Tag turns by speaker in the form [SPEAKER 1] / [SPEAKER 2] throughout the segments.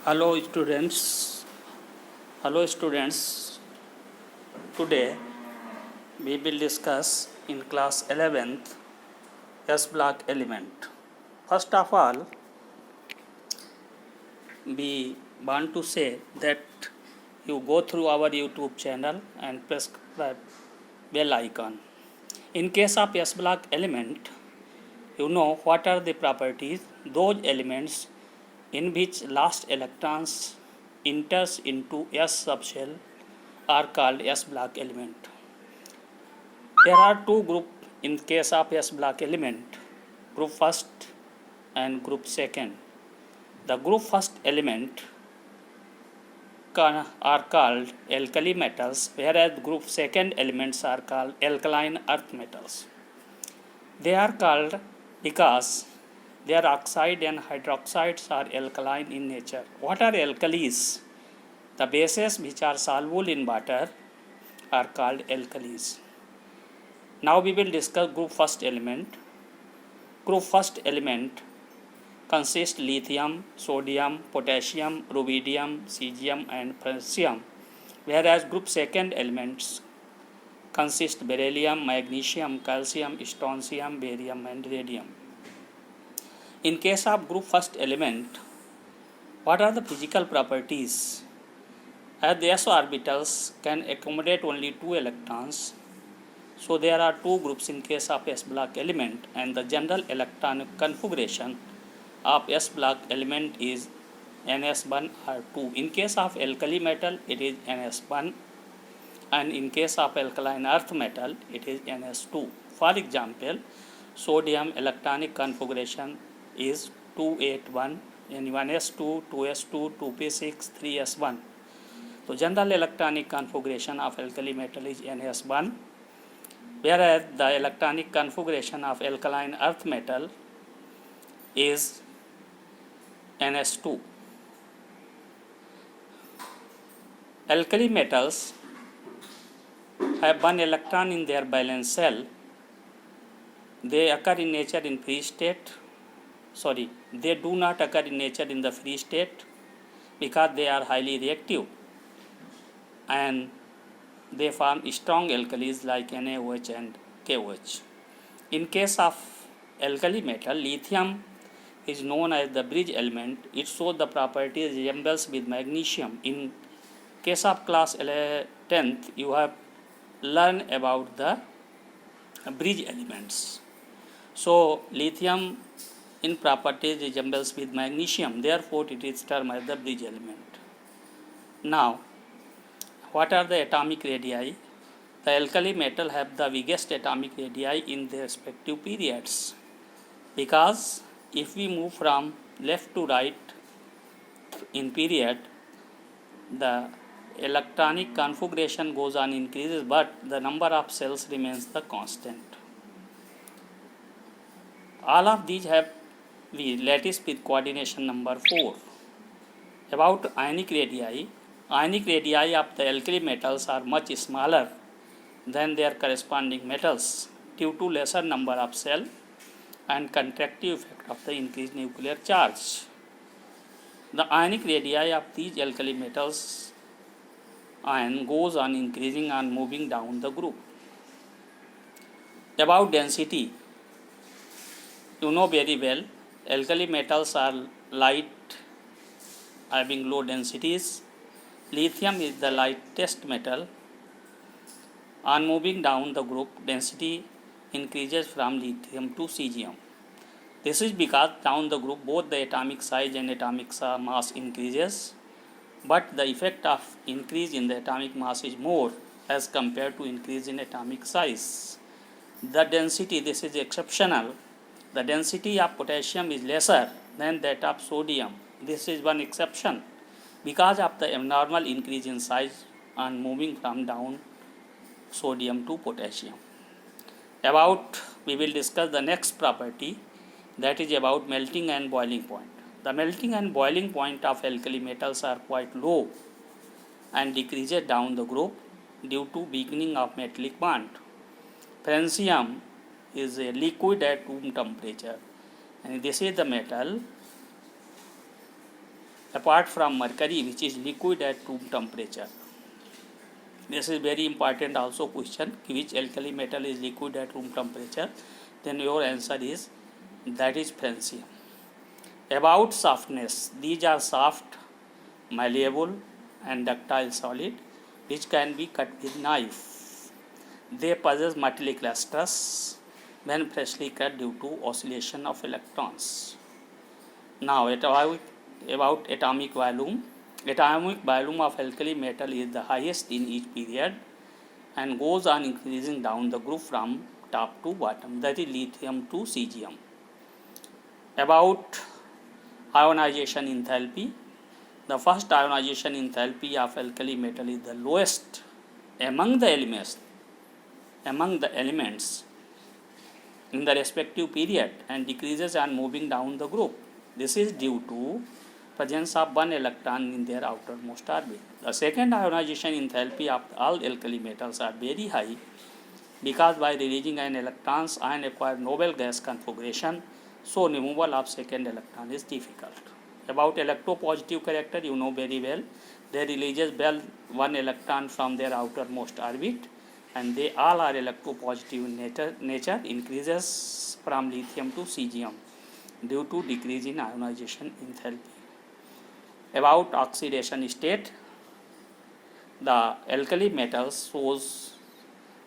[SPEAKER 1] Hello students. Hello students. Today we will discuss in class 11th S block element. First of all, we want to say that you go through our YouTube channel and press the bell icon. In case of S block element, you know what are the properties. Those elements in which last electrons enters into S subshell are called S block element. There are two groups in case of S block element, group first and group second. The group first element are called alkali metals, whereas group second elements are called alkaline earth metals. They are called because their oxide and hydroxides are alkaline in nature. What are alkalis? The bases which are soluble in water are called alkalis. Now we will discuss group first element. Group first element consists lithium, sodium, potassium, rubidium, cesium and francium, whereas group second elements consist beryllium, magnesium, calcium, strontium, barium and radium. In case of group first element, what are the physical properties? As the s orbitals can accommodate only 2 electrons, so there are two groups in case of S block element, and the general electronic configuration of S block element is Ns1r2. In case of alkali metal, it is Ns1, and in case of alkaline earth metal, it is Ns2. For example, sodium electronic configuration is 281, N1s2, 2s2, 2p6, 3s1. So general electronic configuration of alkali metal is Ns1, whereas the electronic configuration of alkaline earth metal is Ns2. Alkali metals have one electron in their valence shell. They occur in nature in free state. They do not occur in nature in the free state because they are highly reactive and they form strong alkalis like NaOH and KOH. In case of alkali metal, lithium is known as the bridge element. It shows the properties resembles with magnesium. In case of class 10th, you have learned about the bridge elements. So lithium in properties resembles with magnesium, therefore it is termed as the bridge element. Now, what are the atomic radii? The alkali metal have the biggest atomic radii in their respective periods, because if we move from left to right in period, the electronic configuration goes on increases, but the number of cells remains the constant. All of these have the lattice with coordination number 4. About ionic radii of the alkali metals are much smaller than their corresponding metals due to lesser number of cells and contractive effect of the increased nuclear charge. The ionic radii of these alkali metals ion goes on increasing and moving down the group. About density, you know very well, alkali metals are light, having low densities. Lithium is the lightest metal. On moving down the group, density increases from lithium to cesium. This is because down the group both the atomic size and atomic mass increases, but the effect of increase in the atomic mass is more as compared to increase in atomic size. The density, this is exceptional. The density of potassium is lesser than that of sodium. This is one exception because of the abnormal increase in size and moving from down sodium to potassium. We will discuss the next property, that is about melting and boiling point. The melting and boiling point of alkali metals are quite low and decreases down the group due to weakening of metallic bond. Francium is a liquid at room temperature, and this is the metal apart from mercury, which is liquid at room temperature. This is very important also question, which alkali metal is liquid at room temperature. Then your answer is that is francium. About softness, these are soft, malleable and ductile solid which can be cut with knife. They possess metallic lustrous when freshly cut due to oscillation of electrons. Now about atomic volume. Atomic volume of alkali metal is the highest in each period and goes on increasing down the group from top to bottom, that is lithium to cesium. About ionization enthalpy, the first ionization enthalpy of alkali metal is the lowest among the elements in the respective period and decreases on moving down the group. This is due to presence of one electron in their outermost orbit. The second ionization enthalpy of all alkali metals are very high because by releasing an electrons, ion acquire noble gas configuration, so removal of second electron is difficult. About electropositive character, you know very well. They releases one electron from their outermost orbit and they all are electropositive in nature, increases from lithium to cesium due to decrease in ionization enthalpy. About oxidation state, the alkali metals shows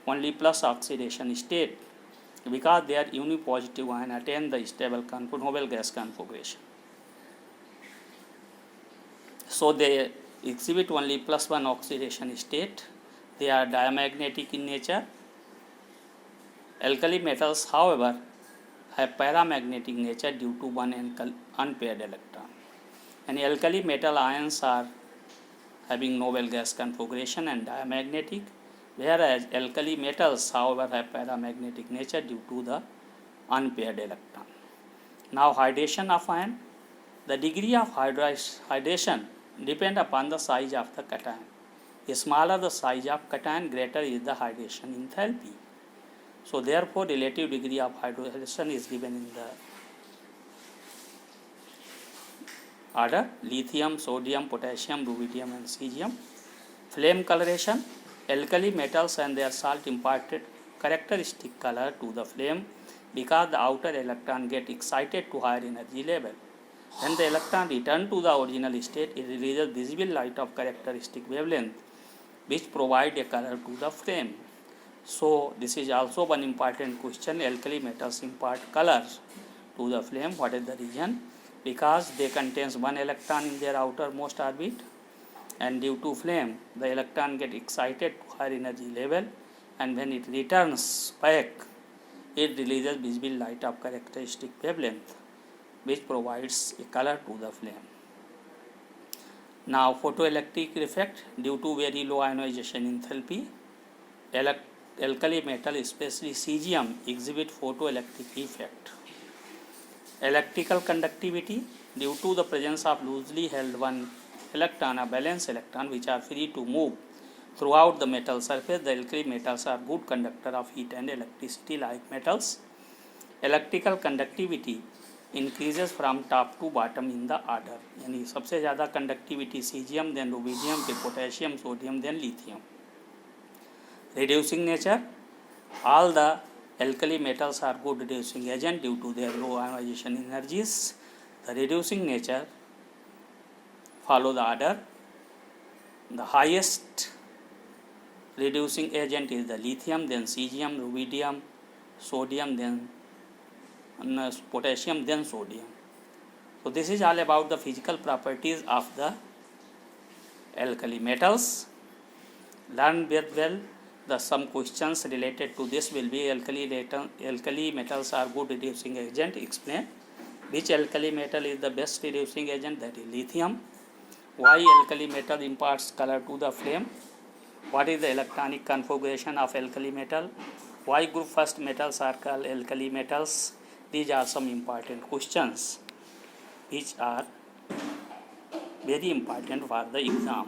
[SPEAKER 1] only plus oxidation state because their unipositive ion attain the stable noble gas configuration. So they exhibit only plus one oxidation state. They are diamagnetic in nature. Alkali metals, however, have paramagnetic nature due to one unpaired electron. And alkali metal ions are having noble gas configuration and diamagnetic, whereas alkali metals, however, have paramagnetic nature due to the unpaired electron. Now, hydration of ion. The degree of hydration depends upon the size of the cation. The smaller the size of cation, greater is the hydration enthalpy. So, therefore, relative degree of hydration is given in the order lithium, sodium, potassium, rubidium and cesium. Flame coloration. Alkali metals and their salt imparted characteristic color to the flame because the outer electron get excited to higher energy level. When the electron return to the original state, it releases visible light of characteristic wavelength which provide a color to the flame. So, this is also one important question. Alkali metals impart color to the flame. What is the reason? Because they contains one electron in their outermost orbit and due to flame the electron get excited to higher energy level and when it returns back it releases visible light of characteristic wavelength which provides a color to the flame. Now photoelectric effect. Due to very low ionization enthalpy, alkali metal especially cesium exhibit photoelectric effect. Electrical conductivity. Due to the presence of loosely held one electron, a valence electron, which are free to move throughout the metal surface, the alkali metals are good conductor of heat and electricity like metals. Electrical conductivity increases from top to bottom in the order. यानी सबसे ज़्यादा conductivity cesium, then rubidium, फिर potassium, sodium, then lithium. Reducing nature. All the alkali metals are good reducing agent due to their low ionization energies. The reducing nature follow the order. The highest reducing agent is the lithium, then cesium, rubidium, sodium, then potassium, then sodium. So this is all about the physical properties of the alkali metals. Learn very well. Some questions related to this will be alkali metals are good reducing agent. Explain which alkali metal is the best reducing agent, that is lithium. Why alkali metal imparts color to the flame? What is the electronic configuration of alkali metal? Why group first metals are called alkali metals? These are some important questions which are very important for the exam.